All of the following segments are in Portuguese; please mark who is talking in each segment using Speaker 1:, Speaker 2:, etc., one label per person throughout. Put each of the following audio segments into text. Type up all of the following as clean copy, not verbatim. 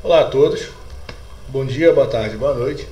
Speaker 1: Olá a todos, bom dia, boa tarde, boa noite.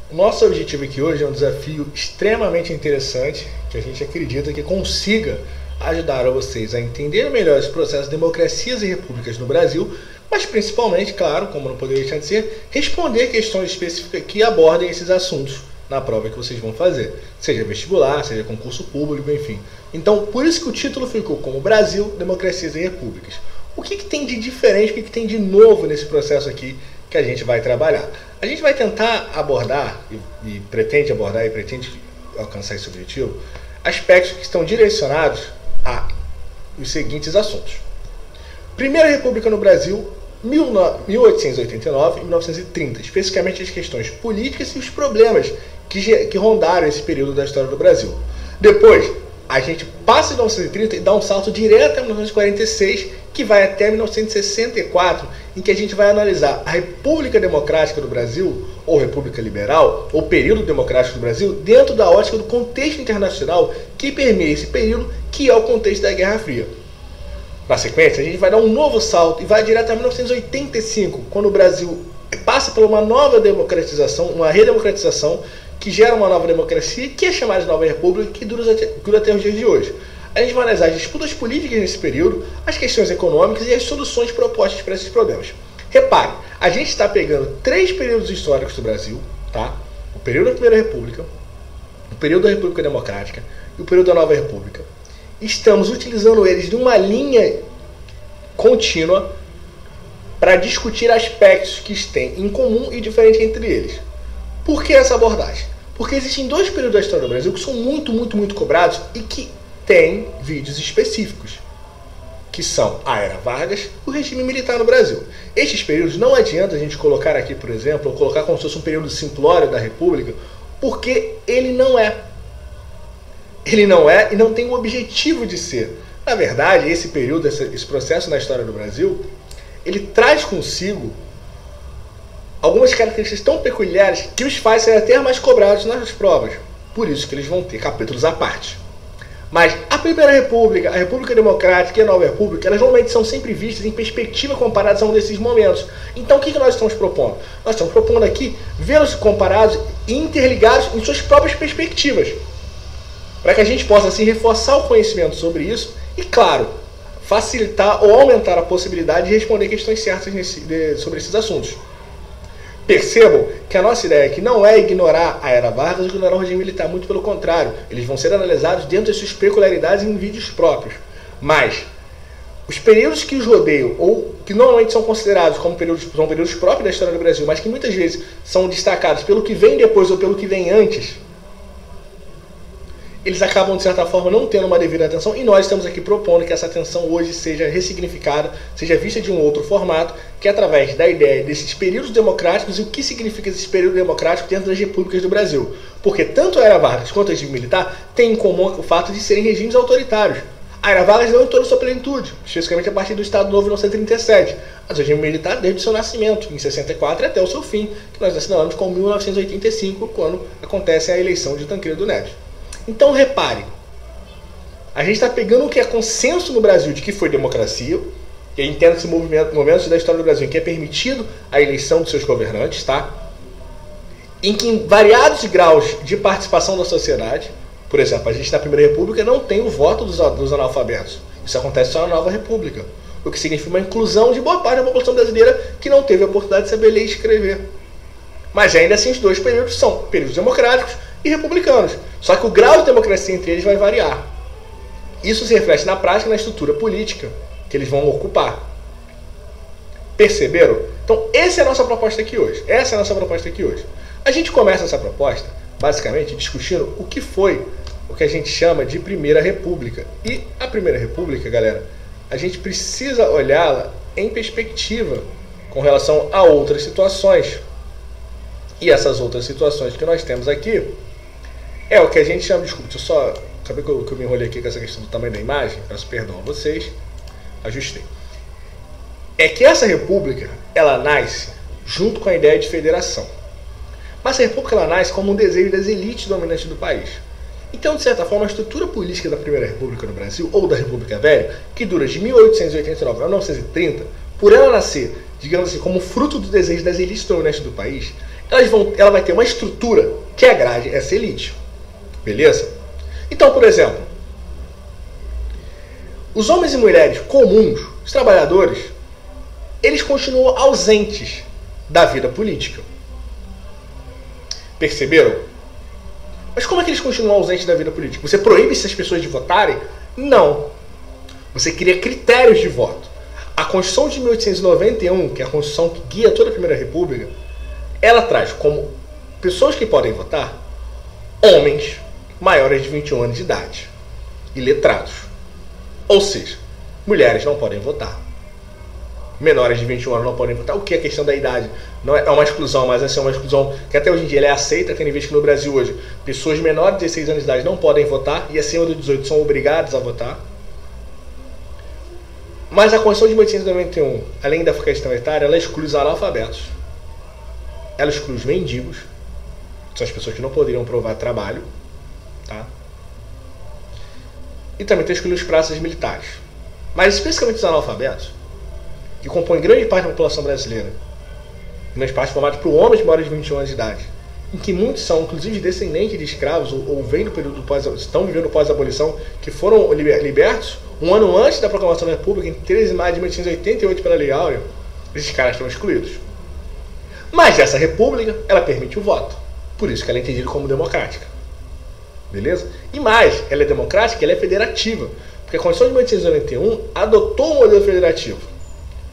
Speaker 1: O nosso objetivo aqui hoje é um desafio extremamente interessante que a gente acredita que consiga ajudar a vocês a entender melhor esse processo de democracias e repúblicas no Brasil, mas principalmente, claro, como não poderia deixar de ser, responder questões específicas que abordem esses assuntos na prova que vocês vão fazer, seja vestibular, seja concurso público, enfim. Então, por isso que o título ficou como Brasil, Democracias e Repúblicas. O que tem de diferente, o que tem de novo nesse processo aqui que a gente vai trabalhar? A gente vai tentar abordar, e pretende abordar, e pretende alcançar esse objetivo, aspectos que estão direcionados a os seguintes assuntos. Primeira República no Brasil, 1889 e 1930, especificamente as questões políticas e os problemas que rondaram esse período da história do Brasil. Depois, a gente passa de 1930 e dá um salto direto a 1946, que vai até 1964, em que a gente vai analisar a República Democrática do Brasil, ou República Liberal, ou período democrático do Brasil, dentro da ótica do contexto internacional que permeia esse período, que é o contexto da Guerra Fria. Na sequência, a gente vai dar um novo salto e vai direto a 1985, quando o Brasil passa por uma nova democratização, uma redemocratização, que gera uma nova democracia, que é chamada de Nova República, que dura até os dias de hoje. A gente vai analisar as disputas políticas nesse período, as questões econômicas e as soluções propostas para esses problemas. Repare, a gente está pegando 3 períodos históricos do Brasil, tá? O período da Primeira República, o período da República Democrática e o período da Nova República. Estamos utilizando eles de uma linha contínua para discutir aspectos que têm em comum e diferente entre eles. Por que essa abordagem? Porque existem 2 períodos da história do Brasil que são muito cobrados e que têm vídeos específicos, que são a Era Vargas e o regime militar no Brasil. Estes períodos não adianta a gente colocar aqui, por exemplo, ou colocar como se fosse um período simplório da República, porque ele não é. Ele não é e não tem o objetivo de ser. Na verdade, esse período, esse processo na história do Brasil, ele traz consigo algumas características tão peculiares que os faz serem até mais cobrados nas provas. Por isso que eles vão ter capítulos à parte. Mas a Primeira República, a República Democrática e a Nova República, elas normalmente são sempre vistas em perspectiva comparadas a um desses momentos. Então o que nós estamos propondo? Nós estamos propondo aqui vê-los comparados e interligados em suas próprias perspectivas, para que a gente possa assim reforçar o conhecimento sobre isso e, claro, facilitar ou aumentar a possibilidade de responder questões certas sobre esses assuntos. Percebam que a nossa ideia aqui não é ignorar a Era Vargas ou ignorar o regime militar, muito pelo contrário. Eles vão ser analisados dentro das suas peculiaridades em vídeos próprios. Mas os períodos que os rodeiam, ou que normalmente são considerados como períodos próprios da história do Brasil, mas que muitas vezes são destacados pelo que vem depois ou pelo que vem antes, eles acabam, de certa forma, não tendo uma devida atenção, e nós estamos aqui propondo que essa atenção hoje seja ressignificada, seja vista de um outro formato, que é através da ideia desses períodos democráticos e o que significa esse período democrático dentro das repúblicas do Brasil. Porque tanto a Era Vargas quanto o regime militar têm em comum o fato de serem regimes autoritários. A Era Vargas não em toda sua plenitude, especificamente a partir do Estado Novo em 1937, mas o regime militar desde o seu nascimento, em 64, até o seu fim, que nós assinalamos com 1985, quando acontece a eleição de Tancredo Neves. Então repare, a gente está pegando o que é consenso no Brasil de que foi democracia, e aí entenda esse momentos da história do Brasil em que é permitido a eleição dos seus governantes, tá? Em que em variados graus de participação da sociedade, por exemplo, a gente na Primeira República não tem o voto dos analfabetos. Isso acontece só na Nova República, o que significa uma inclusão de boa parte da população brasileira que não teve a oportunidade de saber ler e escrever. Mas ainda assim os 2 períodos são períodos democráticos e republicanos. Só que o grau de democracia entre eles vai variar. Isso se reflete na prática, na estrutura política que eles vão ocupar. Perceberam? Então, essa é a nossa proposta aqui hoje. Essa é a nossa proposta aqui hoje. A gente começa essa proposta, basicamente, discutindo o que foi o que a gente chama de Primeira República. E a Primeira República, galera, a gente precisa olhá-la em perspectiva com relação a outras situações. E essas outras situações que nós temos aqui é o que a gente chama, desculpa, deixa eu só, acabei que eu me enrolei aqui com essa questão do tamanho da imagem, peço perdão a vocês, ajustei. É que essa república, ela nasce junto com a ideia de federação. Mas a república, ela nasce como um desejo das elites dominantes do país. Então, de certa forma, a estrutura política da Primeira República no Brasil, ou da República Velha, que dura de 1889 a 1930, por ela nascer digamos assim, como fruto do desejo das elites dominantes do país, ela vai ter uma estrutura que agrade essa elite. Beleza? Então, por exemplo, os homens e mulheres comuns, os trabalhadores, eles continuam ausentes da vida política. Perceberam? Mas como é que eles continuam ausentes da vida política? Você proíbe essas pessoas de votarem? Não. Você cria critérios de voto. A Constituição de 1891, que é a Constituição que guia toda a Primeira República, ela traz como pessoas que podem votar homens maiores de 21 anos de idade e letrados. Ou seja, mulheres não podem votar. Menores de 21 anos não podem votar. O que é a questão da idade? Não é uma exclusão, mas essa é uma exclusão que até hoje em dia ela é aceita, tendo em vista que no Brasil hoje pessoas menores de 16 anos de idade não podem votar e acima de 18 são obrigadas a votar. Mas a Constituição de 1891, além da questão etária, ela exclui os analfabetos. Ela exclui os mendigos, que são as pessoas que não poderiam provar trabalho, tá? E também exclui os praças militares. Mas especificamente os analfabetos, que compõem grande parte da população brasileira, grande parte formada por homens maiores de 21 anos de idade, em que muitos são, inclusive, descendentes de escravos ou vêm do período estão vivendo pós-abolição, que foram libertos um ano antes da proclamação da República, em 13 de maio de 1888 pela Lei Áurea. Esses caras estão excluídos. Mas essa república, ela permite o voto. Por isso que ela é entendida como democrática. Beleza? E mais, ela é democrática, ela é federativa. Porque a Constituição de 1891 adotou um modelo federativo.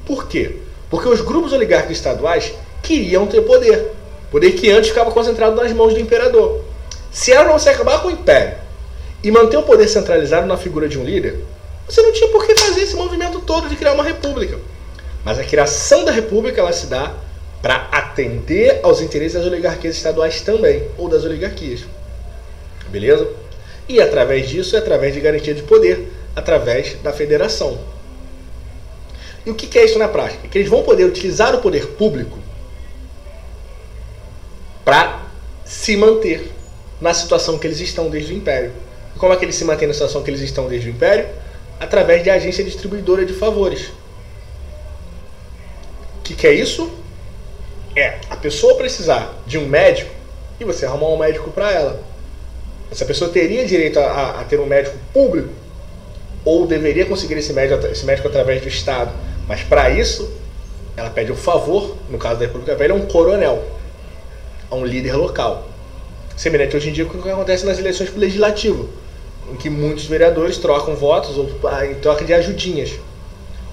Speaker 1: Por quê? Porque os grupos oligárquicos estaduais queriam ter poder. Poder que antes ficava concentrado nas mãos do imperador. Se era você acabar com o império e manter o poder centralizado na figura de um líder, você não tinha por que fazer esse movimento todo de criar uma república. Mas a criação da república ela se dá para atender aos interesses das oligarquias estaduais também, ou das oligarquias. Beleza? E através disso, é através de garantia de poder, através da federação. E o que é isso na prática? É que eles vão poder utilizar o poder público para se manter na situação que eles estão desde o Império. E como é que eles se mantêm na situação que eles estão desde o Império? Através de agência distribuidora de favores. O que é isso? É a pessoa precisar de um médico e você arrumar um médico para ela. Essa pessoa teria direito a ter um médico público ou deveria conseguir esse médico através do Estado. Mas para isso, ela pede um favor, no caso da República Velha, a um coronel, a um líder local. Semelhante hoje em dia com o que acontece nas eleições para o Legislativo, em que muitos vereadores trocam votos ou em troca de ajudinhas.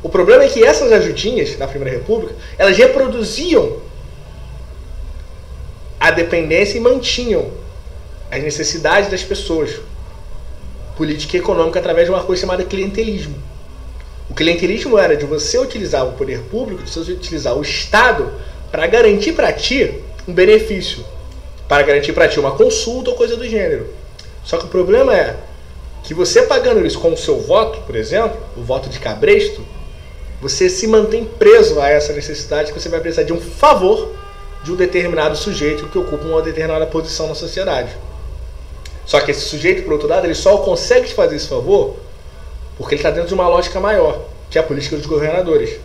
Speaker 1: O problema é que essas ajudinhas, na Primeira República, elas reproduziam a dependência e mantinham as necessidades das pessoas, política e econômica, através de uma coisa chamada clientelismo. O clientelismo era de você utilizar o poder público, de você utilizar o Estado para garantir para ti um benefício, para garantir para ti uma consulta ou coisa do gênero. Só que o problema é que você pagando isso com o seu voto, por exemplo, o voto de cabresto, você se mantém preso a essa necessidade que você vai precisar de um favor de um determinado sujeito que ocupa uma determinada posição na sociedade. Só que esse sujeito, por outro lado, ele só consegue te fazer esse favor porque ele está dentro de uma lógica maior, que é a política dos governadores.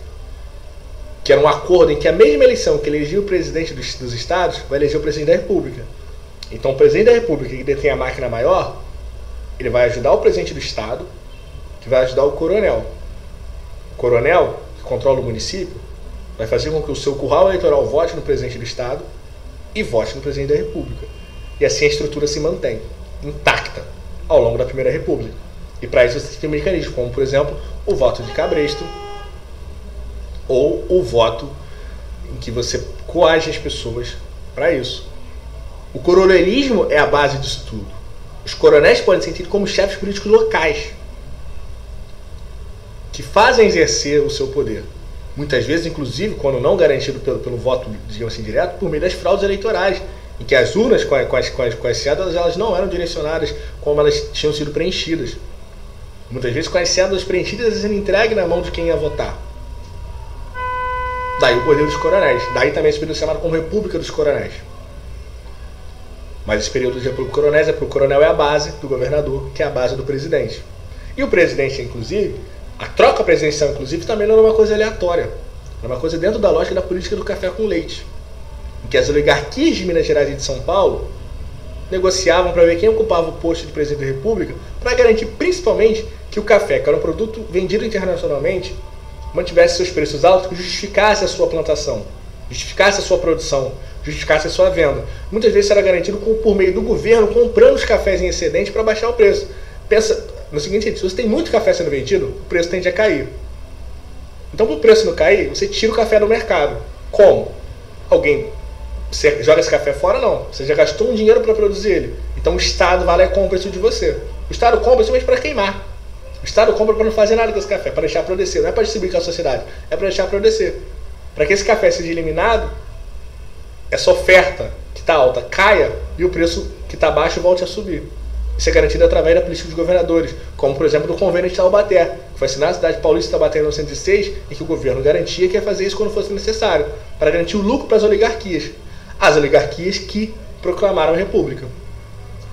Speaker 1: Que era um acordo em que a mesma eleição que elegia o presidente dos estados vai eleger o presidente da República. Então o presidente da República, que detém a máquina maior, ele vai ajudar o presidente do estado, que vai ajudar o coronel. O coronel, que controla o município, vai fazer com que o seu curral eleitoral vote no presidente do estado e vote no presidente da República. E assim a estrutura se mantém intacta ao longo da Primeira República. E para isso você tem mecanismos, como por exemplo o voto de cabresto ou o voto em que você coage as pessoas para isso. O coronelismo é a base disso tudo. Os coronéis podem ser entendidos como chefes políticos locais que fazem exercer o seu poder. Muitas vezes, inclusive, quando não garantido pelo voto, digamos assim, direto, por meio das fraudes eleitorais, em que as urnas com as cédulas elas não eram direcionadas como elas tinham sido preenchidas. Muitas vezes com as cédulas preenchidas sendo entregue na mão de quem ia votar. Daí o poder dos coronéis. Daí também esse período chamado como República dos Coronéis. Mas esse período de República dos Coronéis é porque o coronel é a base do governador, que é a base do presidente. E o presidente, inclusive, a troca presidencial, inclusive, também não é uma coisa aleatória. Era uma coisa dentro da lógica da política do café com leite, em que as oligarquias de Minas Gerais e de São Paulo negociavam para ver quem ocupava o posto de presidente da República, para garantir principalmente que o café, que era um produto vendido internacionalmente, mantivesse seus preços altos, que justificasse a sua plantação, justificasse a sua produção, justificasse a sua venda. Muitas vezes era garantido por meio do governo comprando os cafés em excedente para baixar o preço. Pensa no seguinte, se você tem muito café sendo vendido, o preço tende a cair. Então, para o preço não cair, você tira o café do mercado. Como? Você joga esse café fora? Não. Você já gastou um dinheiro para produzir ele. Então o Estado vai lá e compra isso de você. O Estado compra simplesmente para queimar. O Estado compra para não fazer nada com esse café, para deixar para descer. Não é para distribuir com a sociedade, é para deixar para descer. Para que esse café seja eliminado, essa oferta que está alta caia e o preço que está baixo volte a subir. Isso é garantido através da política dos governadores, como por exemplo do convênio de Taubaté, que foi assinado na cidade paulista de Taubaté em 1906, e que o governo garantia que ia fazer isso quando fosse necessário, para garantir o lucro para as oligarquias. As oligarquias que proclamaram a República.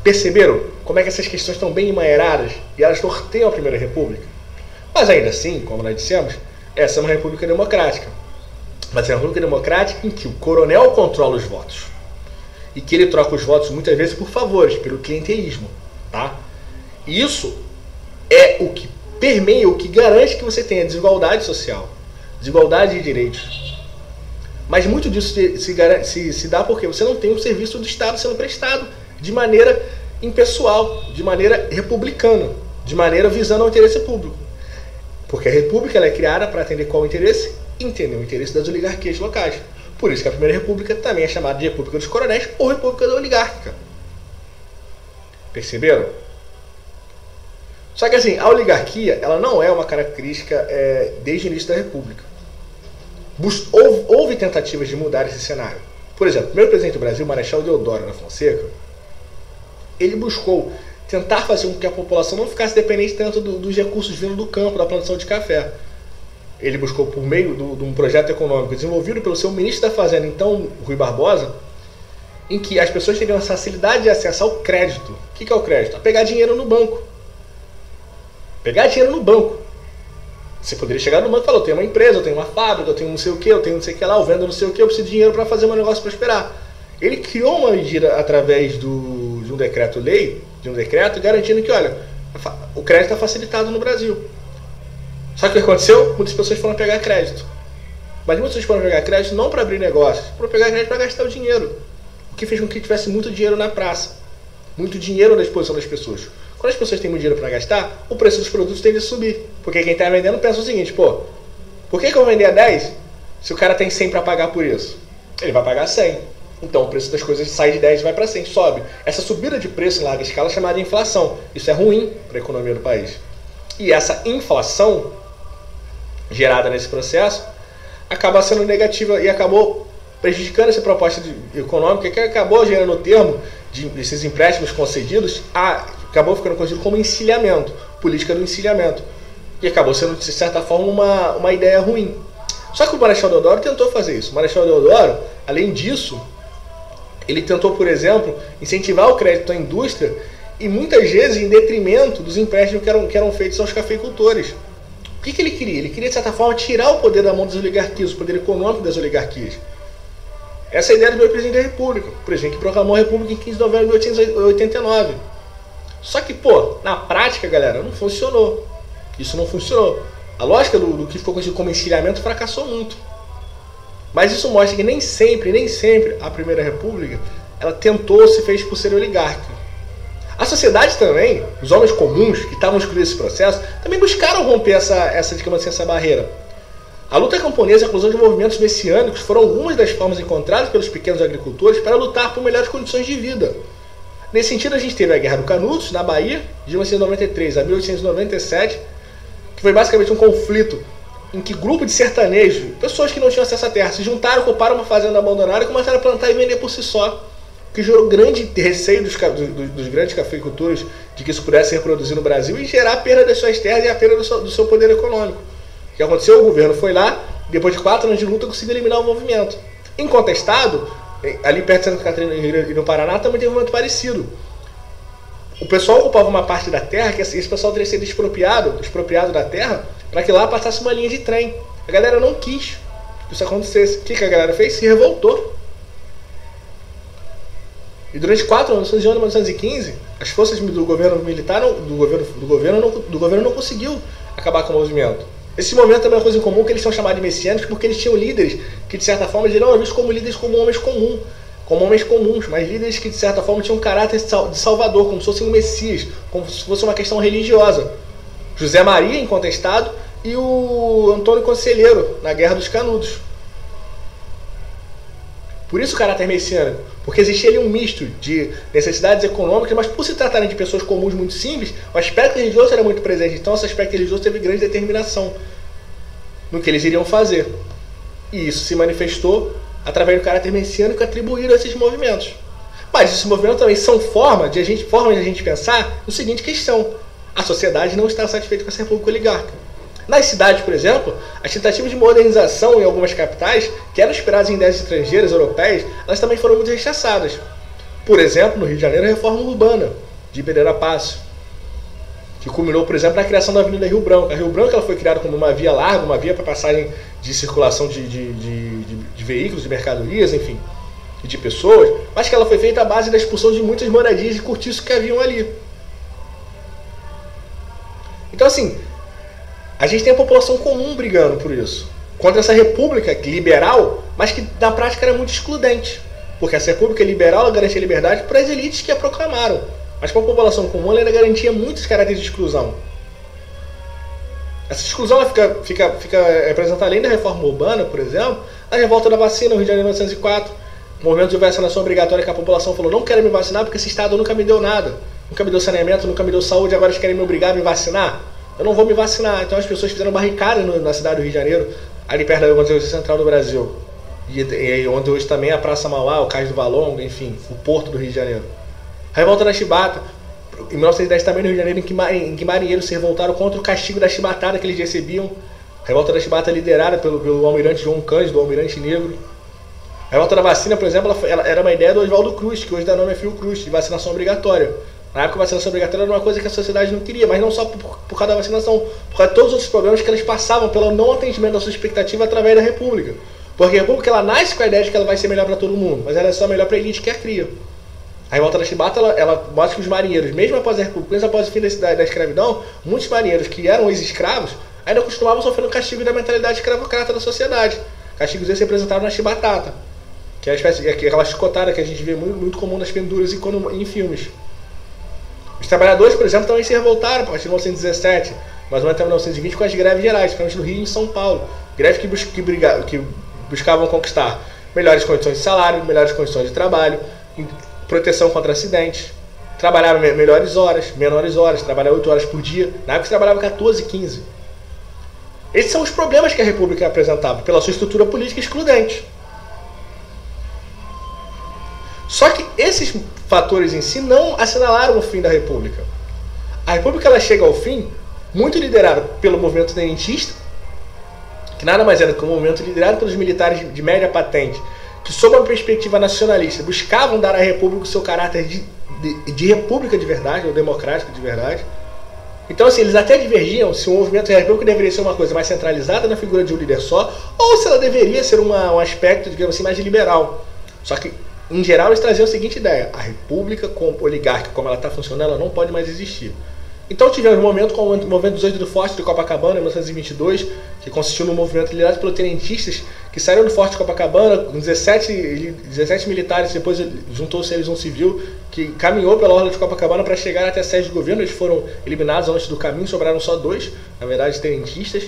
Speaker 1: Perceberam como é que essas questões estão bem emaranhadas e elas norteiam a Primeira República? Mas ainda assim, como nós dissemos, essa é uma república democrática. Mas é uma república democrática em que o coronel controla os votos. E que ele troca os votos muitas vezes por favores, pelo clientelismo. Tá? Isso é o que permeia, o que garante que você tenha desigualdade social, desigualdade de direitos. Mas muito disso se dá porque você não tem um serviço do Estado sendo prestado de maneira impessoal, de maneira republicana, de maneira visando ao interesse público. Porque a República ela é criada para atender qual interesse? Entender o interesse das oligarquias locais. Por isso que a Primeira República também é chamada de República dos Coronéis ou República da Oligárquica. Perceberam? Só que assim, a oligarquia ela não é uma característica desde o início da República. Houve tentativas de mudar esse cenário. Por exemplo, o primeiro presidente do Brasil, Marechal Deodoro da Fonseca, ele buscou tentar fazer com que a população não ficasse dependente tanto dos recursos vindo do campo, da plantação de café. Ele buscou, por meio de um projeto econômico desenvolvido pelo seu ministro da Fazenda, então Rui Barbosa, em que as pessoas teriam essa facilidade de acesso ao crédito. O que é o crédito? A pegar dinheiro no banco. Pegar dinheiro no banco. Você poderia chegar no banco e falar, eu tenho uma empresa, eu tenho uma fábrica, eu tenho não sei o que, eu tenho não sei o que lá, eu vendo não sei o que, eu preciso de dinheiro para fazer meu negócio prosperar. Ele criou uma medida através de um decreto-lei, garantindo que, olha, o crédito está facilitado no Brasil. Só que o que aconteceu? Muitas pessoas foram pegar crédito. Mas muitas pessoas foram pegar crédito não para abrir negócios, foram pegar crédito para gastar o dinheiro. O que fez com que tivesse muito dinheiro na praça. Muito dinheiro na disposição das pessoas. Quando as pessoas têm muito dinheiro para gastar, o preço dos produtos tende a subir. Porque quem está vendendo pensa o seguinte, pô, por que eu vou vender a 10 se o cara tem 100 para pagar por isso? Ele vai pagar 100. Então o preço das coisas sai de 10 e vai para 100, sobe. Essa subida de preço em larga escala é chamada de inflação. Isso é ruim para a economia do país. E essa inflação gerada nesse processo acaba sendo negativa e acabou prejudicando essa proposta econômica, que acabou gerando o termo desses empréstimos concedidos, acabou ficando conhecido como encilhamento, política do encilhamento, e acabou sendo, de certa forma, uma ideia ruim. Só que o Marechal Deodoro tentou fazer isso. O Marechal Deodoro, além disso, ele tentou, por exemplo, incentivar o crédito à indústria e muitas vezes em detrimento dos empréstimos que eram feitos aos cafeicultores. O que ele queria? Ele queria, de certa forma, tirar o poder da mão das oligarquias, o poder econômico das oligarquias. Essa é a ideia do meu presidente da República, o presidente que proclamou a República em 15 de novembro de 1889. Só que, na prática, galera, não funcionou. Isso não funcionou. A lógica do que ficou conhecido como encilhamento fracassou muito. Mas isso mostra que nem sempre a Primeira República ela se fez por ser oligárquica. A sociedade também, os homens comuns que estavam excluídos desse processo, também buscaram romper essa barreira. A luta camponesa e a inclusão de movimentos messiânicos foram algumas das formas encontradas pelos pequenos agricultores para lutar por melhores condições de vida. Nesse sentido, a gente teve a Guerra do Canudos, na Bahia, de 1893 a 1897, que foi basicamente um conflito em que grupo de sertanejos, pessoas que não tinham acesso à terra, se juntaram, ocuparam uma fazenda abandonada e começaram a plantar e vender por si só, que gerou grande receio dos grandes cafeicultores de que isso pudesse se reproduzir no Brasil e gerar a perda das suas terras e a perda do seu poder econômico. O que aconteceu? O governo foi lá, depois de 4 anos de luta, conseguiu eliminar o movimento. Incontestado, ali perto de Santa Catarina e no Paraná também teve um momento parecido. O pessoal ocupava uma parte da terra que esse pessoal teria sido expropriado da terra para que lá passasse uma linha de trem. A galera não quis. que isso acontecesse. O que a galera fez? Se revoltou. E durante 4 anos, de 1915, as forças do governo militar, do governo não conseguiu acabar com o movimento. Esse movimento também é uma coisa em comum, que eles são chamados de messiânicos porque eles tinham líderes que, de certa forma, eles não eram vistos como líderes como homens comuns, mas líderes que, de certa forma, tinham um caráter de salvador, como se fosse um messias, como se fosse uma questão religiosa. José Maria, incontestado, e o Antônio Conselheiro, na Guerra dos Canudos. Por isso o caráter messiânico, porque existia ali um misto de necessidades econômicas, mas por se tratarem de pessoas comuns muito simples, o aspecto religioso era muito presente. Então esse aspecto religioso teve grande determinação no que eles iriam fazer. E isso se manifestou através do caráter messiânico atribuído a esses movimentos. Mas esses movimentos também são formas de a gente pensar no seguinte questão: a sociedade não está satisfeita com essa república oligárquica. Nas cidades, por exemplo, as tentativas de modernização em algumas capitais, que eram inspiradas em ideias estrangeiras, europeias, elas também foram muito rechaçadas. Por exemplo, no Rio de Janeiro, a reforma urbana de Pereira Passos, que culminou, por exemplo, na criação da Avenida Rio Branco. A Rio Branco ela foi criada como uma via larga, uma via para passagem de circulação de veículos, de mercadorias, enfim, e de pessoas, mas que ela foi feita à base da expulsão de muitas moradias de cortiço que haviam ali. Então, assim, a gente tem a população comum brigando por isso, contra essa república liberal, mas que na prática era muito excludente, porque essa república liberal ela garantia liberdade para as elites que a proclamaram, mas para a população comum ela ainda garantia muitos caracteres de exclusão. Essa exclusão ela fica representada além da reforma urbana, por exemplo, na revolta da vacina, no Rio de Janeiro de 1904, o movimento de vacinação obrigatória, que a população falou: não quero me vacinar porque esse Estado nunca me deu nada, nunca me deu saneamento, nunca me deu saúde, agora eles querem me obrigar a me vacinar. Eu não vou me vacinar. Então as pessoas fizeram barricada na cidade do Rio de Janeiro, ali perto da Universidade Central do Brasil. E onde hoje também é a Praça Mauá, o Cais do Valongo, enfim, o Porto do Rio de Janeiro. A revolta da Chibata, em 1910 também no Rio de Janeiro, em que marinheiros se revoltaram contra o castigo da chibatada que eles recebiam. A revolta da Chibata liderada pelo almirante João Cândido, o almirante negro. A revolta da vacina, por exemplo, ela era uma ideia do Oswaldo Cruz, que hoje dá nome a Fiocruz, de vacinação obrigatória. Na época, a vacinação obrigatória era uma coisa que a sociedade não queria, mas não só por causa da vacinação, por causa de todos os outros problemas que eles passavam pelo não atendimento da sua expectativa através da República. Porque a República ela nasce com a ideia de que ela vai ser melhor para todo mundo, mas ela é só melhor para a elite que a cria. A revolta da Chibata, ela mostra que os marinheiros, mesmo após a República, mesmo após o fim da escravidão, muitos marinheiros que eram ex-escravos ainda costumavam sofrer o castigo da mentalidade escravocrata da sociedade. Castigos esses representados na chibatata, que é aquela chicotada que a gente vê muito comum nas penduras e em filmes. Os trabalhadores, por exemplo, também se revoltaram a partir de 1917, mais ou menos até 1920, com as greves gerais, principalmente no Rio e em São Paulo. Greves que buscavam conquistar melhores condições de salário, melhores condições de trabalho, proteção contra acidentes, trabalhar menores horas, menores horas, trabalhar 8 horas por dia. Na época se trabalhava 14, 15. Esses são os problemas que a República apresentava, pela sua estrutura política excludente. Só que esses fatores em si não assinalaram o fim da República. A República ela chega ao fim muito liderada pelo movimento tenentista, que nada mais era do que um movimento liderado pelos militares de média patente, que sob uma perspectiva nacionalista buscavam dar à República o seu caráter de república de verdade, ou democrática de verdade. Então, assim, eles até divergiam se o movimento da República deveria ser uma coisa mais centralizada na figura de um líder só, ou se ela deveria ser um aspecto, digamos assim, mais liberal. Só que, em geral, eles traziam a seguinte ideia: a República oligárquica, como ela está funcionando, ela não pode mais existir. Então tivemos um momento como o movimento 18 do Forte de Copacabana, em 1922, que consistiu num movimento liderado pelos tenentistas, que saíram do Forte de Copacabana, com 17 militares, depois juntou-se eles um civil, que caminhou pela orla de Copacabana para chegar até a sede do governo. Eles foram eliminados antes do caminho, sobraram só 2, na verdade, tenentistas,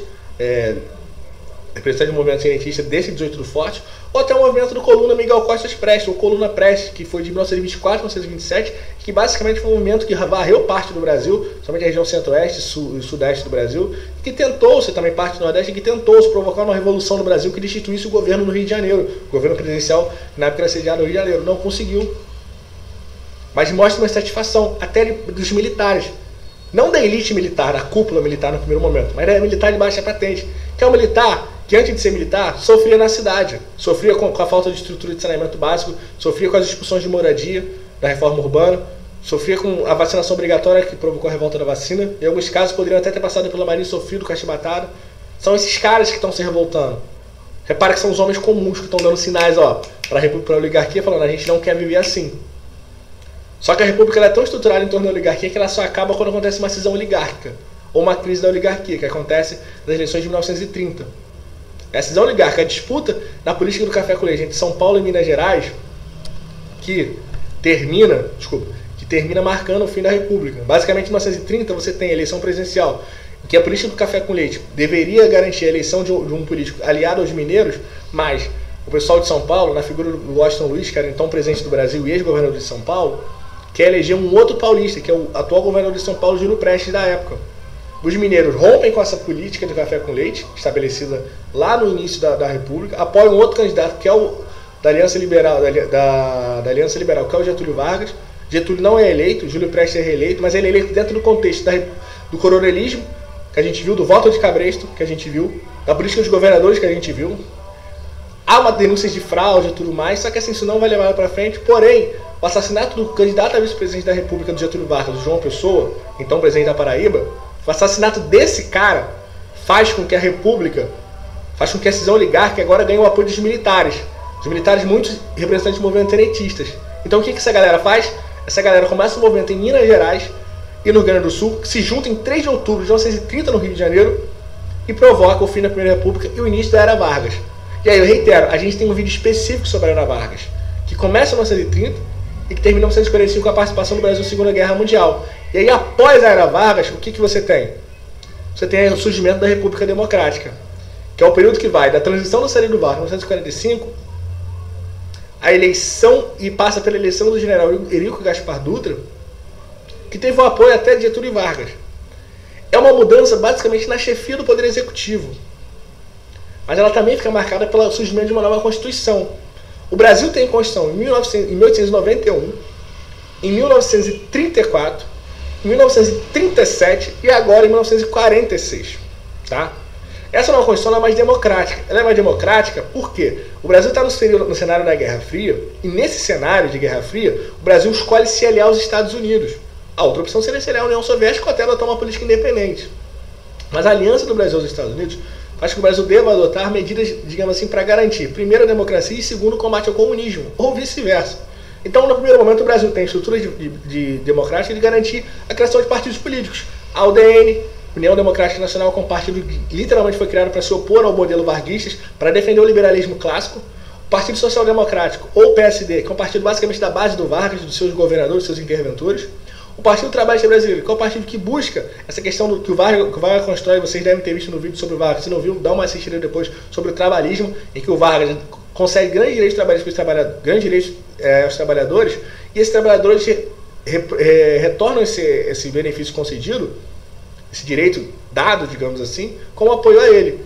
Speaker 1: representante do movimento tenentista desse 18 do Forte, ou até o movimento do Coluna Miguel Costa Prestes, ou Coluna Prestes, que foi de 1924 a 1927, que basicamente foi um movimento que varreu parte do Brasil, somente a região centro-oeste e sudeste do Brasil, que tentou ser também parte do Nordeste, que tentou se provocar uma revolução no Brasil que destituísse o governo no Rio de Janeiro, o governo presidencial, na época era sediado no Rio de Janeiro. Não conseguiu. Mas mostra uma satisfação, até dos militares. Não da elite militar, da cúpula militar no primeiro momento, mas da militar de baixa patente, que é um militar que antes de ser militar, sofria na cidade, sofria com a falta de estrutura de saneamento básico, sofria com as expulsões de moradia da reforma urbana, sofria com a vacinação obrigatória que provocou a revolta da vacina. Em alguns casos poderiam até ter passado pela Marinha e sofrido com a chibatada. São esses caras que estão se revoltando. Repara que são os homens comuns que estão dando sinais, ó, para a oligarquia, falando, a gente não quer viver assim. Só que a república ela é tão estruturada em torno da oligarquia que ela só acaba quando acontece uma cisão oligárquica, ou uma crise da oligarquia, que acontece nas eleições de 1930. A cisão oligárquica, a disputa na política do café com leite entre São Paulo e Minas Gerais, que termina marcando o fim da república. Basicamente, em 1930, você tem a eleição presidencial, que a política do café com leite deveria garantir a eleição de um político aliado aos mineiros, mas o pessoal de São Paulo, na figura do Washington Luiz, que era então presidente do Brasil e ex-governador de São Paulo, quer eleger um outro paulista, que é o atual governador de São Paulo, Júlio Prestes, da época. Os mineiros rompem com essa política do café com leite, estabelecida lá no início da República, apoiam outro candidato, que é o da Aliança Liberal, da Aliança Liberal, que é o Getúlio Vargas. Getúlio não é eleito, Júlio Prestes é reeleito, mas ele é eleito dentro do contexto do coronelismo, que a gente viu, do voto de Cabresto, que a gente viu, da política dos governadores, que a gente viu. Há uma denúncia de fraude e tudo mais, só que assim, isso não vai levar para frente. Porém, o assassinato do candidato a vice-presidente da República, do Getúlio Vargas, do João Pessoa, então presidente da Paraíba, o assassinato desse cara faz com que a República, faz com que a cisão oligárquica agora ganhe o apoio dos militares. Os militares, muitos representantes do movimento tenetistas. Então o que essa galera faz? Essa galera começa um movimento em Minas Gerais e no Rio Grande do Sul, que se junta em 3 de outubro de 1930 no Rio de Janeiro e provoca o fim da Primeira República e o início da Era Vargas. E aí eu reitero, a gente tem um vídeo específico sobre a Era Vargas, que começa em 1930 e que termina em 1945 com a participação do Brasil na Segunda Guerra Mundial. E aí após a Era Vargas, o que você tem? Você tem o surgimento da República Democrática, que é o período que vai da transição do Juscelino Vargas em 1945, a eleição, e passa pela eleição do general Eurico Gaspar Dutra, que teve o apoio até de Getúlio Vargas. É uma mudança basicamente na chefia do Poder Executivo. Mas ela também fica marcada pelo surgimento de uma nova Constituição. O Brasil tem Constituição em 1891, em 1934, em 1937 e agora em 1946. Tá? Essa nova Constituição é mais democrática. Ela é mais democrática porque o Brasil está no cenário da Guerra Fria, e nesse cenário de Guerra Fria, o Brasil escolhe se aliar aos Estados Unidos. A outra opção seria se aliar à União Soviética ou até adotar uma política independente. Mas a aliança do Brasil aos Estados Unidos faz que o Brasil deva adotar medidas, digamos assim, para garantir, primeiro, a democracia e, segundo, o combate ao comunismo, ou vice-versa. Então, no primeiro momento, o Brasil tem estrutura de democrática de garantir a criação de partidos políticos. A UDN, União Democrática Nacional, que é um partido que literalmente foi criado para se opor ao modelo varguistas, para defender o liberalismo clássico. O Partido Social Democrático, ou PSD, que é um partido basicamente da base do Vargas, dos seus governadores, dos seus interventores. O Partido Trabalhista Brasileiro, que é o partido que busca essa questão que o Vargas constrói. Vocês devem ter visto no vídeo sobre o Vargas. Se não viu, dá uma assistida depois sobre o trabalhismo, em que o Vargas consegue grandes direitos trabalhistas grandes direitos aos trabalhadores, e esses trabalhadores retornam esse benefício concedido, esse direito dado, digamos assim, como apoio a ele.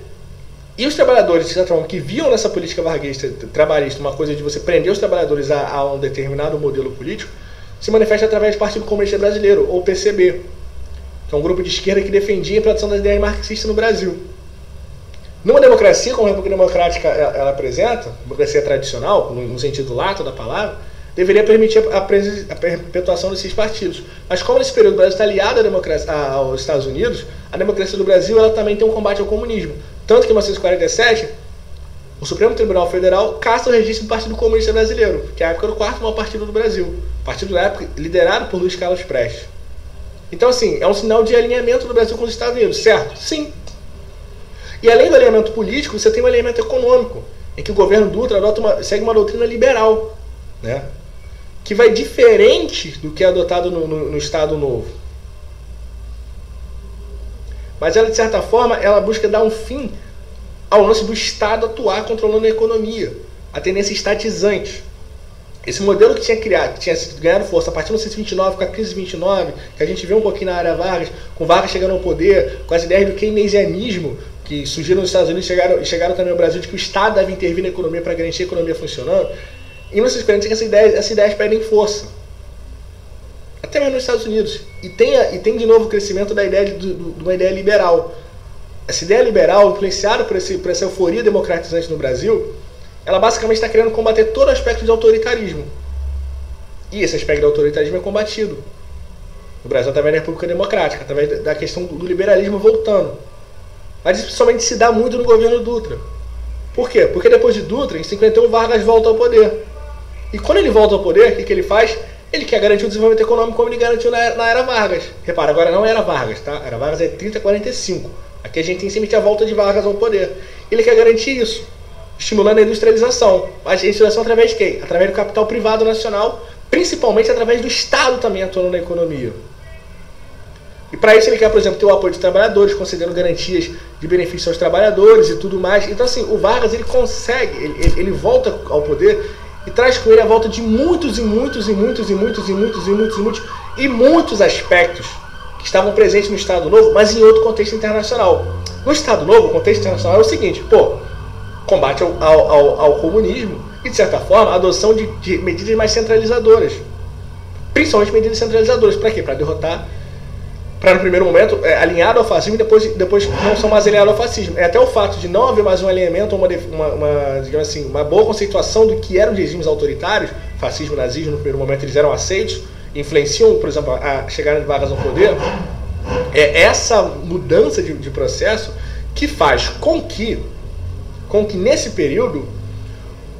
Speaker 1: E os trabalhadores, de certa forma, que viam nessa política varguista trabalhista uma coisa de você prender os trabalhadores a um determinado modelo político, se manifesta através do Partido Comunista Brasileiro, ou PCB, que é um grupo de esquerda que defendia a implantação das ideias marxistas no Brasil. Numa democracia, como a República Democrática ela apresenta, democracia tradicional, no sentido lato da palavra, deveria permitir a perpetuação desses partidos. Mas como nesse período o Brasil está aliado aos Estados Unidos, a democracia do Brasil ela também tem um combate ao comunismo. Tanto que em 1947, o Supremo Tribunal Federal caça o registro do Partido Comunista Brasileiro, que à época era o 4º maior partido do Brasil. Partido da época liderado por Luiz Carlos Prestes. Então, assim, é um sinal de alinhamento do Brasil com os Estados Unidos, certo? Sim. E além do alinhamento político, você tem um alinhamento econômico, em que o governo Dutra segue uma doutrina liberal, né? Que vai diferente do que é adotado no Estado Novo. Mas ela, de certa forma, ela busca dar um fim ao lance do Estado atuar controlando a economia, a tendência estatizante. Esse modelo que tinha ganhado força a partir de 1929, com a crise de 29, que a gente vê um pouquinho na Era Vargas, com Vargas chegando ao poder, com as ideias do keynesianismo, que surgiram nos Estados Unidos e chegaram também ao Brasil, de que o Estado deve intervir na economia para garantir a economia funcionando. Em 1940, essas ideias perdem força. Até mesmo nos Estados Unidos. E tem de novo o crescimento da ideia de uma ideia liberal. Essa ideia liberal, influenciada por essa euforia democratizante no Brasil, ela basicamente está querendo combater todo aspecto de autoritarismo. E esse aspecto de autoritarismo é combatido no Brasil através da República Democrática, através da questão do liberalismo voltando. Mas isso principalmente se dá muito no governo Dutra. Por quê? Porque depois de Dutra, em 51, Vargas volta ao poder. E quando ele volta ao poder, o que ele faz? Ele quer garantir o desenvolvimento econômico como ele garantiu na era Vargas. Repara, agora não era Vargas, tá? Era Vargas é 30 a 45. Aqui a gente tem sempre a volta de Vargas ao poder. Ele quer garantir isso, estimulando a industrialização. Mas a industrialização através de quem? Através do capital privado nacional, principalmente através do Estado também atuando na economia. E para isso ele quer, por exemplo, ter o apoio dos trabalhadores, concedendo garantias de benefício aos trabalhadores e tudo mais. Então assim, o Vargas ele consegue, ele volta ao poder e traz com ele a volta de muitos aspectos que estavam presentes no Estado Novo, mas em outro contexto internacional. No Estado Novo, o contexto internacional é o seguinte, combate ao comunismo e, de certa forma, a adoção de medidas mais centralizadoras. Principalmente medidas centralizadoras. Para quê? Para derrotar, para no primeiro momento, alinhado ao fascismo e depois não são mais alinhados ao fascismo. É até o fato de não haver mais um alinhamento, digamos assim, uma boa conceituação do que eram os regimes autoritários, fascismo e nazismo, no primeiro momento eles eram aceitos, influenciam, por exemplo, a chegada de Vargas ao poder. É essa mudança de processo que faz com que nesse período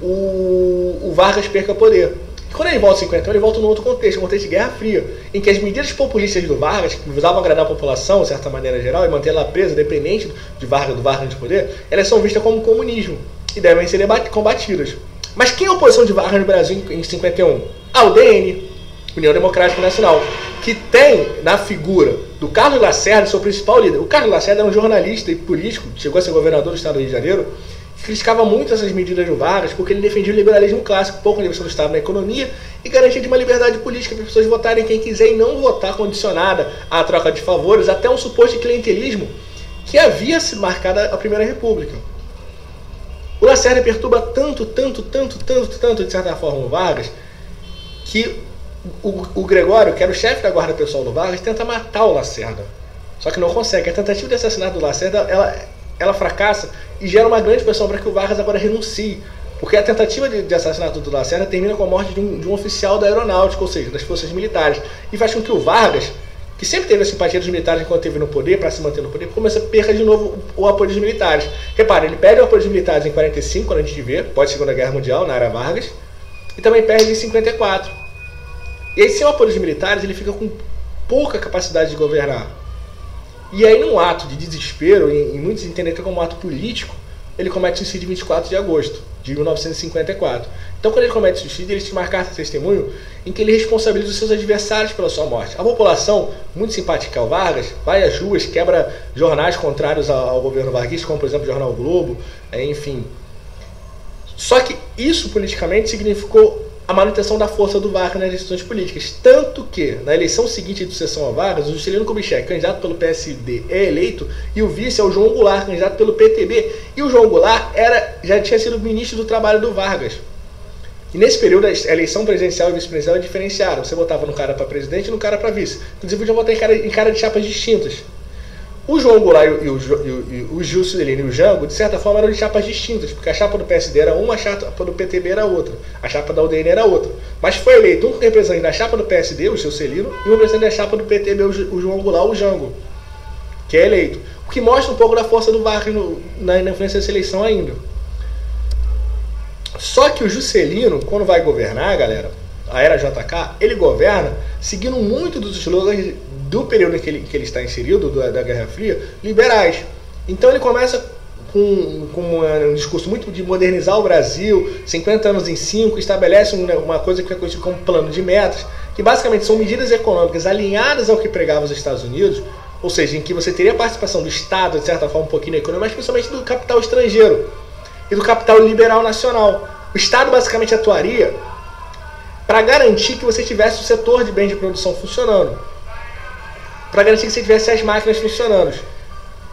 Speaker 1: o Vargas perca poder. E quando ele volta em 51, ele volta num outro contexto, um contexto de Guerra Fria, em que as medidas populistas do Vargas, que visavam agradar a população, de certa maneira geral, e manter ela presa, dependente do Vargas de poder, elas são vistas como comunismo e devem ser combatidas. Mas quem é a oposição de Vargas no Brasil em 51? A UDN, União Democrática Nacional, que tem na figura do Carlos Lacerda, seu principal líder. O Carlos Lacerda era um jornalista e político, chegou a ser governador do estado do Rio de Janeiro, que criticava muito essas medidas do Vargas, porque ele defendia o liberalismo clássico, pouco intervenção do Estado na economia e garantia de uma liberdade política para as pessoas votarem quem quiser e não votar condicionada à troca de favores, até um suposto clientelismo que havia se marcado a Primeira República. O Lacerda perturba tanto, de certa forma, o Vargas, que o Gregório, que era o chefe da guarda pessoal do Vargas, tenta matar o Lacerda. Só que não consegue. A tentativa de assassinato do Lacerda, ela fracassa e gera uma grande pressão para que o Vargas agora renuncie. Porque a tentativa de assassinato do Lacerda termina com a morte de um oficial da aeronáutica, ou seja, das forças militares. E faz com que o Vargas, que sempre teve a simpatia dos militares enquanto esteve no poder, para se manter no poder, começa a perder de novo o apoio dos militares. Repare, ele perde o apoio dos militares em 45, quando a gente vê, pós-Segunda Guerra Mundial, na era Vargas, e também perde em 54. E aí, sem o apoio dos militares, ele fica com pouca capacidade de governar. E aí, num ato de desespero, e muitos entendem como um ato político, ele comete suicídio em 24 de agosto de 1954. Então, quando ele comete suicídio, ele se marca testemunho em que ele responsabiliza os seus adversários pela sua morte. A população, muito simpática ao Vargas, vai às ruas, quebra jornais contrários ao governo varguista, como, por exemplo, o Jornal Globo, enfim. Só que isso, politicamente, significou a manutenção da força do Vargas nas decisões políticas. Tanto que, na eleição seguinte de sucessão a Vargas, o Juscelino Kubitschek, candidato pelo PSD, é eleito, e o vice é o João Goulart, candidato pelo PTB. E o João Goulart já tinha sido ministro do Trabalho do Vargas. E nesse período, a eleição presidencial e vice-presidencial diferenciaram. Você votava no cara para presidente e no cara para vice. Inclusive, podia votar em cara de chapas distintas. O João Goulart e o Juscelino e o Jango, de certa forma, eram de chapas distintas, porque a chapa do PSD era uma, a chapa do PTB era outra, a chapa da UDN era outra. Mas foi eleito um representante da chapa do PSD, o Juscelino, e um representante da chapa do PTB, o João Goulart, o Jango, que é eleito. O que mostra um pouco da força do Vargas na influência dessa eleição ainda. Só que o Juscelino, quando vai governar, galera, a era JK, ele governa seguindo muito dos slogans do período em que ele está inserido, da Guerra Fria, liberais. Então ele começa com um discurso muito de modernizar o Brasil, 50 anos em 5, estabelece uma coisa que é conhecida como plano de metas, que basicamente são medidas econômicas alinhadas ao que pregava os Estados Unidos, ou seja, em que você teria a participação do Estado, de certa forma, um pouquinho na economia, mas principalmente do capital estrangeiro e do capital liberal nacional. O Estado basicamente atuaria para garantir que você tivesse o setor de bens de produção funcionando, para garantir que você tivesse as máquinas funcionando,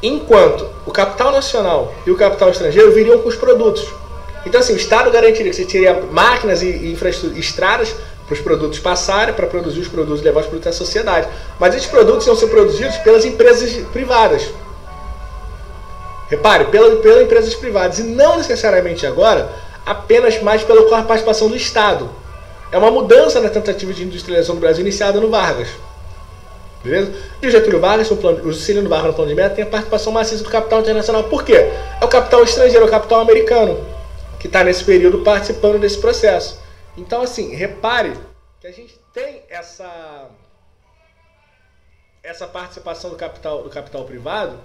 Speaker 1: enquanto o capital nacional e o capital estrangeiro viriam com os produtos. Então assim, o Estado garantiria que você teria máquinas e infraestrutura, estradas para os produtos passarem, para produzir os produtos e levar os produtos à sociedade. Mas esses produtos iam ser produzidos pelas empresas privadas. Repare, pelas empresas privadas, e não necessariamente agora apenas mais pela participação do Estado. É uma mudança na tentativa de industrialização do Brasil iniciada no Vargas. Beleza? E o Getúlio Vargas, o Juscelino Vargas no plano de meta, tem a participação maciça do capital internacional. Por quê? É o capital estrangeiro, é o capital americano, que está nesse período participando desse processo. Então, assim, repare que a gente tem essa participação do capital privado,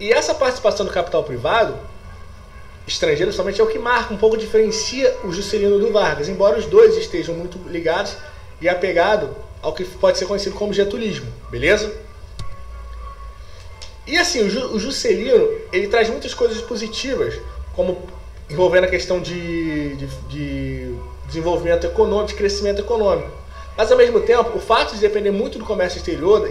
Speaker 1: e essa participação do capital privado estrangeiro somente é o que marca, um pouco diferencia o Juscelino do Vargas, embora os dois estejam muito ligados e apegados ao que pode ser conhecido como getulismo, beleza? E assim, o Juscelino, ele traz muitas coisas positivas, como envolvendo a questão de desenvolvimento econômico, de crescimento econômico. Mas ao mesmo tempo, o fato de depender muito do comércio exterior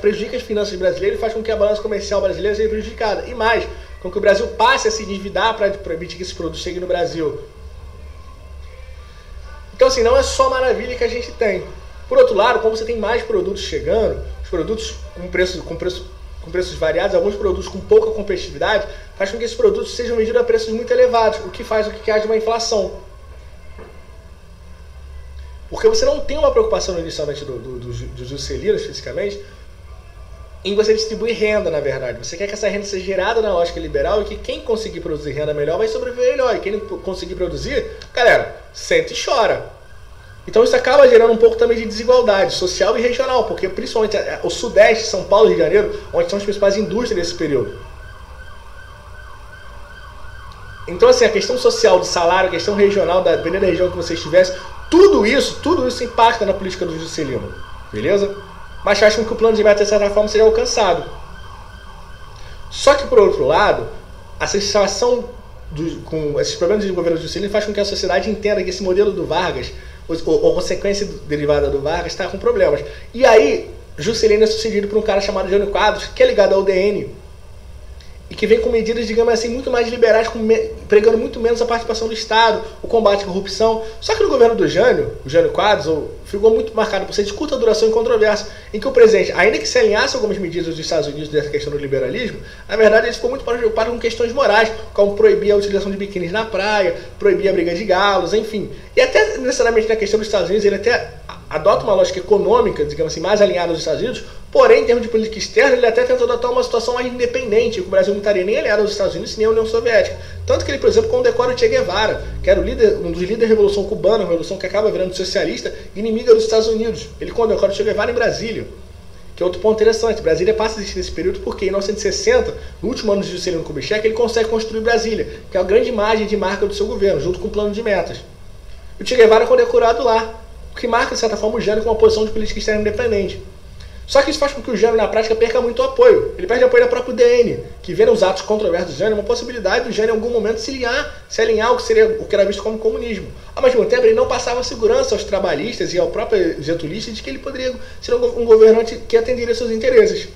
Speaker 1: prejudica as finanças brasileiras e faz com que a balança comercial brasileira seja prejudicada. E mais, com que o Brasil passe a se endividar para permitir que esses produtos cheguem no Brasil. Então assim, não é só maravilha que a gente tem. Por outro lado, como você tem mais produtos chegando, os produtos com preços variados, alguns produtos com pouca competitividade, faz com que esses produtos sejam vendidos a preços muito elevados, o que faz com que haja uma inflação. Porque você não tem uma preocupação inicialmente do Juscelino, fisicamente, em você distribuir renda, na verdade. Você quer que essa renda seja gerada na lógica liberal e que quem conseguir produzir renda melhor vai sobreviver melhor. E quem não conseguir produzir, galera, senta e chora. Então isso acaba gerando um pouco também de desigualdade social e regional, porque principalmente o Sudeste, São Paulo e Rio de Janeiro, onde são as principais indústrias desse período. Então assim, a questão social do salário, a questão regional, dependendo da região que você estivesse, tudo isso impacta na política do Juscelino, beleza? Mas faz com que o plano de meta, de certa forma, seja alcançado. Só que, por outro lado, a situação com esses problemas de governo do Juscelino faz com que a sociedade entenda que esse modelo do Vargas, ou consequência derivada do Vargas, está com problemas. E aí, Juscelino é sucedido por um cara chamado Jânio Quadros, que é ligado ao DN, e que vem com medidas, digamos assim, muito mais liberais, pregando muito menos a participação do Estado, o combate à corrupção. Só que no governo do Jânio, o Jânio Quadros, ficou muito marcado por ser de curta duração e controvérsia, em que o presidente, ainda que se alinhasse algumas medidas dos Estados Unidos dessa questão do liberalismo, na verdade ele ficou muito preocupado com questões morais, como proibir a utilização de biquínis na praia, proibir a briga de galos, enfim. E até necessariamente na questão dos Estados Unidos, ele até adota uma lógica econômica, digamos assim, mais alinhada aos Estados Unidos, porém, em termos de política externa, ele até tentou adotar uma situação mais independente, que o Brasil não estaria nem aliado aos Estados Unidos, nem à União Soviética. Tanto que ele, por exemplo, condecora o Che Guevara, que era um dos líderes da Revolução Cubana, uma revolução que acaba virando socialista, inimiga dos Estados Unidos. Ele condecora o Che Guevara em Brasília. Que é outro ponto interessante. Brasília passa a existir nesse período porque, em 1960, no último ano de Juscelino Kubitschek, ele consegue construir Brasília, que é a grande imagem de marca do seu governo, junto com o plano de metas. E o Che Guevara é condecorado lá, o que marca, de certa forma, o Jânio com uma posição de política externa independente. Só que isso faz com que o Jânio, na prática, perca muito apoio. Ele perde apoio da própria DN, que vê nos atos controversos do Jânio uma possibilidade do Jânio, em algum momento, se alinhar ao que era visto como comunismo. Ao mesmo tempo, ele não passava segurança aos trabalhistas e ao próprio getulista de que ele poderia ser um governante que atenderia seus interesses.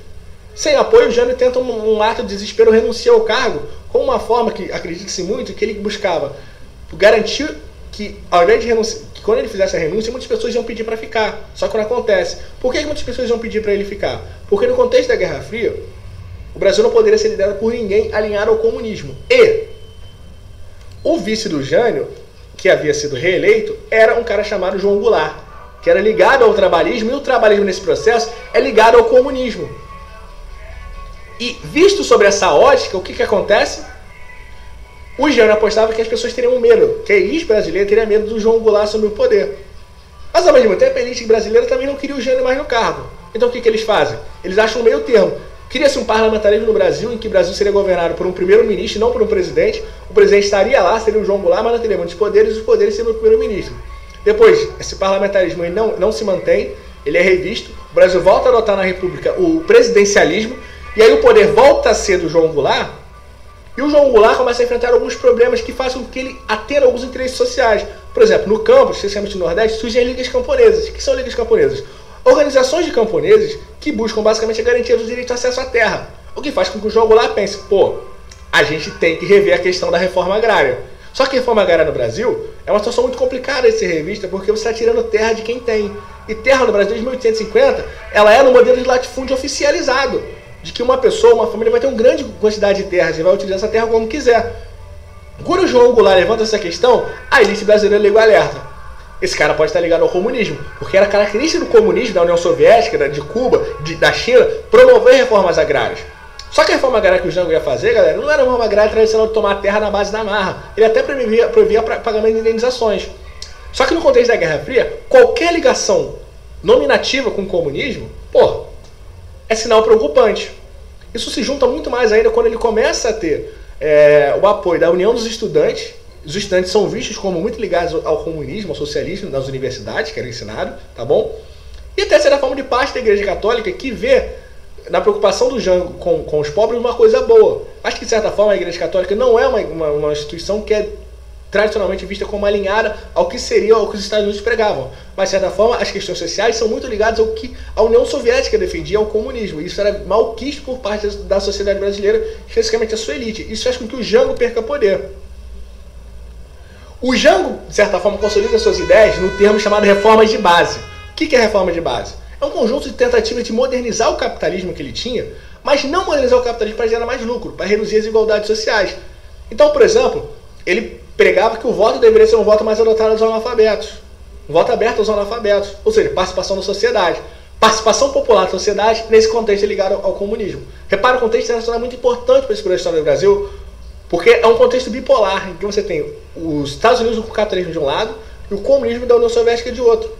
Speaker 1: Sem apoio, o Jânio tenta um ato de desespero, renunciar ao cargo, com uma forma que, acredita-se muito, que ele buscava garantir que, ao invés de renunciar, quando ele fizesse a renúncia, muitas pessoas iam pedir para ficar. Só que não acontece. Por que muitas pessoas iam pedir para ele ficar? Porque no contexto da Guerra Fria, o Brasil não poderia ser liderado por ninguém alinhado ao comunismo. E o vice do Jânio, que havia sido reeleito, era um cara chamado João Goulart, que era ligado ao trabalhismo, e o trabalhismo nesse processo é ligado ao comunismo. E visto sobre essa ótica, o que acontece? O Jânio apostava que as pessoas teriam medo, que a elite brasileira teria medo do João Goulart assumir o poder. Mas ao mesmo tempo a elite brasileira também não queria o Jânio mais no cargo. Então o que eles fazem? Eles acham um meio termo. Cria-se um parlamentarismo no Brasil, em que o Brasil seria governado por um primeiro-ministro e não por um presidente. O presidente estaria lá, seria o João Goulart, mas não teria muitos poderes, e os poderes seriam o primeiro-ministro. Depois, esse parlamentarismo ele não se mantém, ele é revisto, o Brasil volta a adotar na República o presidencialismo, e aí o poder volta a ser do João Goulart. E o João Goulart começa a enfrentar alguns problemas que fazem com que ele atenda alguns interesses sociais. Por exemplo, no campo, especialmente no Nordeste, surgem as ligas camponesas. O que são ligas camponesas? Organizações de camponeses que buscam basicamente a garantia do direito de acesso à terra. O que faz com que o João Goulart pense, a gente tem que rever a questão da reforma agrária. Só que a reforma agrária no Brasil é uma situação muito complicada de ser revista, porque você está tirando terra de quem tem. E terra no Brasil, desde 1850, ela é no modelo de latifúndio oficializado, de que uma pessoa, uma família vai ter uma grande quantidade de terras e vai utilizar essa terra como quiser. Quando o João Goulart levanta essa questão, a elite brasileira liga o alerta. esse cara pode estar ligado ao comunismo, porque era característica do comunismo, da União Soviética, de Cuba, da China, promover reformas agrárias. Só que a reforma agrária que o Jango ia fazer, galera, não era uma reforma agrária tradicional de tomar terra na base da marra. Ele até proibia pagamento de indenizações. Só que no contexto da Guerra Fria, qualquer ligação nominativa com o comunismo, pô, é sinal preocupante. Isso se junta muito mais ainda quando ele começa a ter o apoio da União dos Estudantes. Os estudantes são vistos como muito ligados ao comunismo, ao socialismo nas universidades, que era ensinado, tá bom? E até certa forma de parte da Igreja Católica que vê na preocupação do Jango com os pobres uma coisa boa. Acho que de certa forma a Igreja Católica não é uma instituição que é tradicionalmente vista como alinhada ao que seria o que os Estados Unidos pregavam. Mas, de certa forma, as questões sociais são muito ligadas ao que a União Soviética defendia, ao comunismo. Isso era malquisto por parte da sociedade brasileira, especificamente a sua elite. Isso faz com que o Jango perca poder. O Jango, de certa forma, consolida suas ideias no termo chamado reformas de base. O que é reforma de base? É um conjunto de tentativas de modernizar o capitalismo que ele tinha, mas não modernizar o capitalismo para gerar mais lucro, para reduzir as desigualdades sociais. Então, por exemplo, ele pregava que o voto deveria ser um voto mais adotado aos analfabetos, um voto aberto aos analfabetos, ou seja, participação da sociedade. Participação popular da sociedade, nesse contexto, é ligado ao comunismo. Repara, o contexto internacional é muito importante para esse projeto do Brasil, porque é um contexto bipolar, em que você tem os Estados Unidos com o capitalismo de um lado e o comunismo da União Soviética de outro.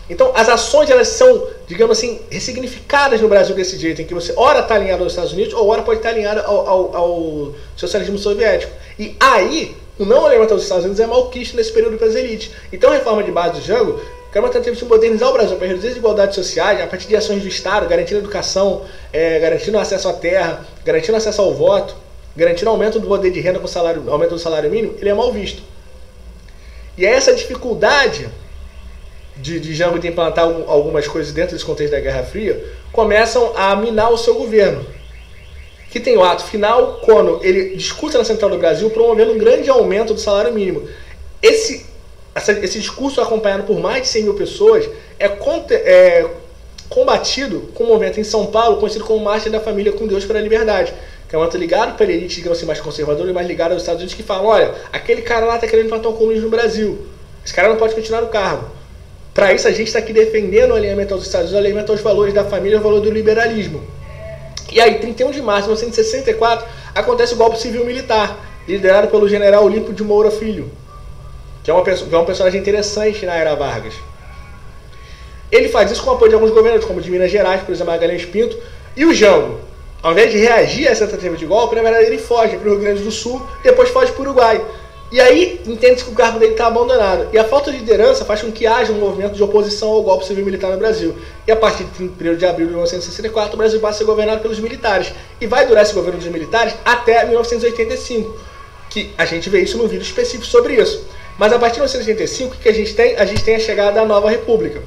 Speaker 1: Então, as ações, elas são, digamos assim, ressignificadas no Brasil desse jeito, em que você ora está alinhado aos Estados Unidos, ou ora pode estar alinhado ao socialismo soviético. E aí, o não alinhamento aos Estados Unidos é malquisto nesse período para as elites. Então, a reforma de base do Jango, que é uma tentativa de modernizar o Brasil para reduzir as desigualdades sociais, a partir de ações do Estado, garantindo a educação, garantindo o acesso à terra, garantindo o acesso ao voto, garantindo o aumento do poder de renda com o aumento do salário mínimo, ele é mal visto. E é essa dificuldade de Jango de implantar algumas coisas dentro desse contexto da Guerra Fria, começam a minar o seu governo. Que tem o ato final, quando ele discute na Central do Brasil, promovendo um grande aumento do salário mínimo. Esse discurso, acompanhado por mais de 100 mil pessoas, é combatido com um movimento em São Paulo, conhecido como Marcha da Família com Deus pela Liberdade, que é um movimento ligado pela elite, digamos assim, mais conservadora e mais ligado aos Estados Unidos, que fala, olha, aquele cara lá está querendo implantar um comunismo no Brasil, esse cara não pode continuar no cargo. Para isso, a gente está aqui defendendo o alinhamento aos Estados Unidos, o alinhamento aos valores da família, o valor do liberalismo. E aí, 31 de março de 1964, acontece o golpe civil-militar, liderado pelo general Olímpio de Moura Filho, que é um personagem interessante na era Vargas. Ele faz isso com o apoio de alguns governadores, como de Minas Gerais, por exemplo, Magalhães Pinto, e o Jango, ao invés de reagir a essa tentativa de golpe, na verdade ele foge para o Rio Grande do Sul, depois foge para o Uruguai. E aí, entende-se que o cargo dele está abandonado. E a falta de liderança faz com que haja um movimento de oposição ao golpe civil-militar no Brasil. E a partir de 1º de abril de 1964, o Brasil passa a ser governado pelos militares. E vai durar esse governo dos militares até 1985. Que a gente vê isso no vídeo específico sobre isso. Mas a partir de 1985, o que a gente tem? A gente tem a chegada da nova república.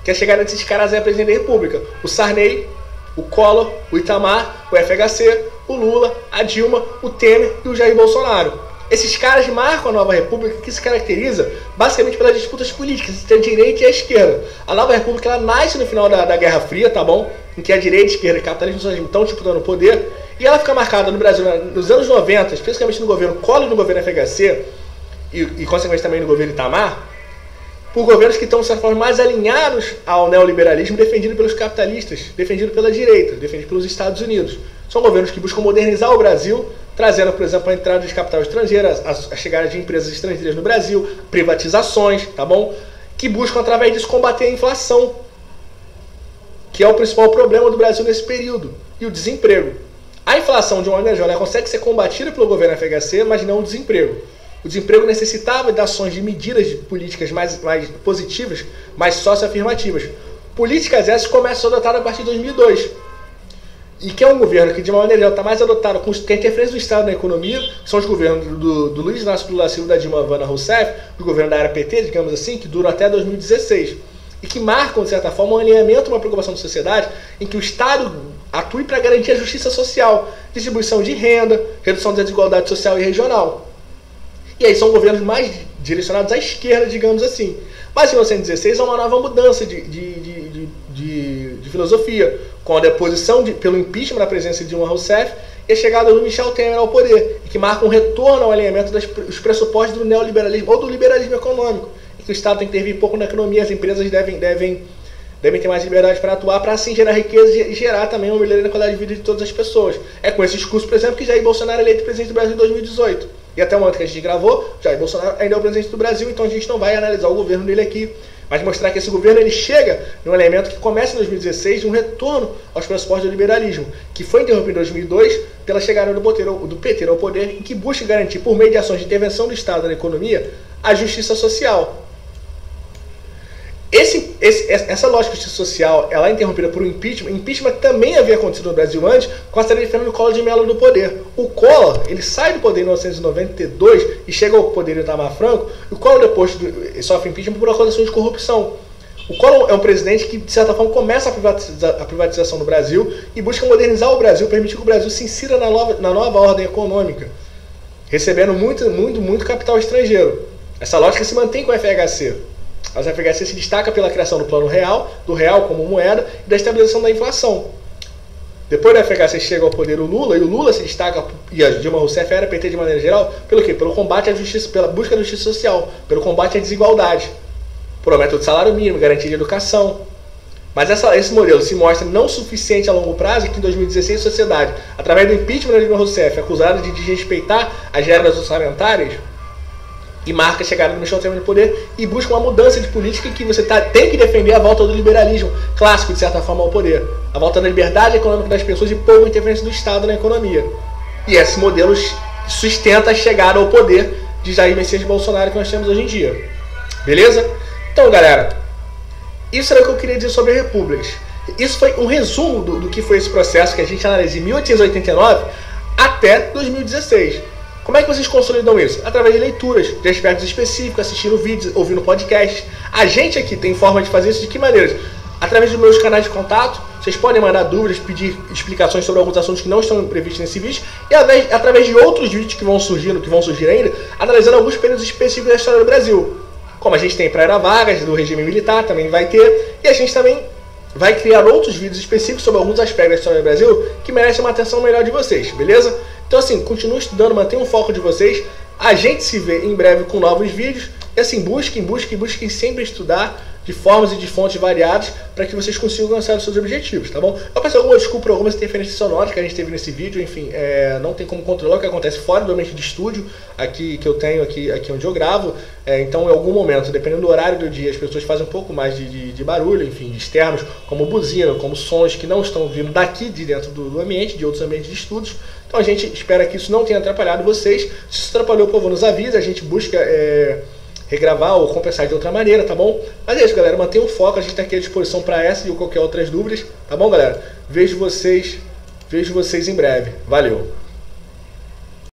Speaker 1: Que é a chegada desses caras a presidente da república. O Sarney, o Collor, o Itamar, o FHC, o Lula, a Dilma, o Temer e o Jair Bolsonaro. Esses caras marcam a nova república, que se caracteriza basicamente pelas disputas políticas entre a direita e a esquerda. A nova república, ela nasce no final da Guerra Fria, tá bom? Em que a direita, a esquerda e o capitalismo e o socialismo estão disputando o poder. E ela fica marcada no Brasil nos anos 90, especificamente no governo Collor e no governo FHC, e consequentemente também no governo Itamar, por governos que estão, de certa forma, mais alinhados ao neoliberalismo, defendido pelos capitalistas, defendido pela direita, defendido pelos Estados Unidos. São governos que buscam modernizar o Brasil, trazendo, por exemplo, a entrada de capital estrangeiro, a chegada de empresas estrangeiras no Brasil, privatizações, tá bom? Que buscam, através disso, combater a inflação, que é o principal problema do Brasil nesse período, e o desemprego. A inflação, de uma maneira geral, consegue ser combatida pelo governo FHC, mas não o desemprego. O desemprego necessitava de ações de medidas de políticas mais positivas, mais socioafirmativas. Políticas essas começam a ser adotadas a partir de 2002. E que é um governo que, de uma maneira geral, está mais adotado com a interferência do Estado na economia, que são os governos do Luiz Inácio Lula da Silva, da Dilma Havana Rousseff, do governo da era PT, digamos assim, que duram até 2016. E que marcam, de certa forma, um alinhamento, uma preocupação da sociedade, em que o Estado atue para garantir a justiça social, distribuição de renda, redução da desigualdade social e regional. E aí são governos mais direcionados à esquerda, digamos assim. Mas em 1916 há uma nova mudança de filosofia, com a deposição pelo impeachment da presença de Dilma Rousseff e a chegada do Michel Temer ao poder, e que marca um retorno ao alinhamento dos pressupostos do neoliberalismo ou do liberalismo econômico, que o Estado tem que intervir pouco na economia, as empresas devem ter mais liberdade para atuar, para assim gerar riqueza e gerar também uma melhoria na qualidade de vida de todas as pessoas. É com esse discurso, por exemplo, que Jair Bolsonaro é eleito presidente do Brasil em 2018. E até o momento que a gente gravou, Jair Bolsonaro ainda é o presidente do Brasil, então a gente não vai analisar o governo dele aqui, mas mostrar que esse governo ele chega num elemento que começa em 2016 de um retorno aos pressupostos do liberalismo, que foi interrompido em 2002 pela chegada do PT ao poder, em que busca garantir, por meio de ações de intervenção do Estado na economia, a justiça social. Essa lógica de justiça social, ela é interrompida por um impeachment. Impeachment também havia acontecido no Brasil antes, com a saída de Fernando Collor de Mello do poder. O Collor, ele sai do poder em 1992 e chega ao poder de Itamar Franco. E o Collor depois sofre impeachment por acusação de corrupção. O Collor é um presidente que, de certa forma, começa a privatização no Brasil e busca modernizar o Brasil, permitir que o Brasil se insira na nova ordem econômica, recebendo muito capital estrangeiro. Essa lógica se mantém com o FHC. Mas a FHC se destaca pela criação do Plano Real, do real como moeda e da estabilização da inflação. Depois da FHC chega ao poder o Lula, e o Lula se destaca, e a Dilma Rousseff era PT de maneira geral, pelo quê? Pelo combate à justiça, pela busca da justiça social, pelo combate à desigualdade, por aumento do salário mínimo, garantia de educação. Mas esse modelo se mostra não suficiente a longo prazo, e que em 2016 a sociedade, através do impeachment da Dilma Rousseff, acusada de desrespeitar as regras orçamentárias, e marca a chegada do Michel Temer no poder e busca uma mudança de política em que você tem que defender a volta do liberalismo clássico, de certa forma, ao poder. A volta da liberdade econômica das pessoas e pouca interferência do Estado na economia. E esse modelo sustenta a chegada ao poder de Jair Messias Bolsonaro que nós temos hoje em dia. Beleza? Então, galera, isso era o que eu queria dizer sobre repúblicas. Isso foi um resumo do que foi esse processo que a gente analisa de 1889 até 2016. Como é que vocês consolidam isso? Através de leituras, de aspectos específicos, assistindo vídeos, ouvindo podcast. A gente aqui tem forma de fazer isso de que maneiras? Através dos meus canais de contato, vocês podem mandar dúvidas, pedir explicações sobre alguns assuntos que não estão previstos nesse vídeo, e através de outros vídeos que vão surgir ainda, analisando alguns períodos específicos da história do Brasil. Como a gente tem para Era Vargas, do regime militar, também vai ter, e a gente também vai criar outros vídeos específicos sobre alguns aspectos da história do Brasil que merecem uma atenção melhor de vocês, beleza? Então assim, continue estudando, mantenham o foco de vocês. A gente se vê em breve com novos vídeos. E assim, busquem sempre estudar de formas e de fontes variadas para que vocês consigam alcançar os seus objetivos, tá bom? Eu peço alguma desculpa por algumas interferências sonoras que a gente teve nesse vídeo, enfim, não tem como controlar o que acontece fora do ambiente de estúdio aqui que eu tenho, aqui onde eu gravo, então em algum momento, dependendo do horário do dia, as pessoas fazem um pouco mais de barulho, enfim, de externos, como buzina, como sons que não estão vindo daqui de dentro do ambiente, de outros ambientes de estudos. Então a gente espera que isso não tenha atrapalhado vocês. Se isso atrapalhou, por favor, nos avisa, a gente busca regravar ou compensar de outra maneira, tá bom? Mas é isso, galera, mantenha o foco, a gente está aqui à disposição para essa e qualquer outras dúvidas, tá bom, galera? Vejo vocês em breve. Valeu!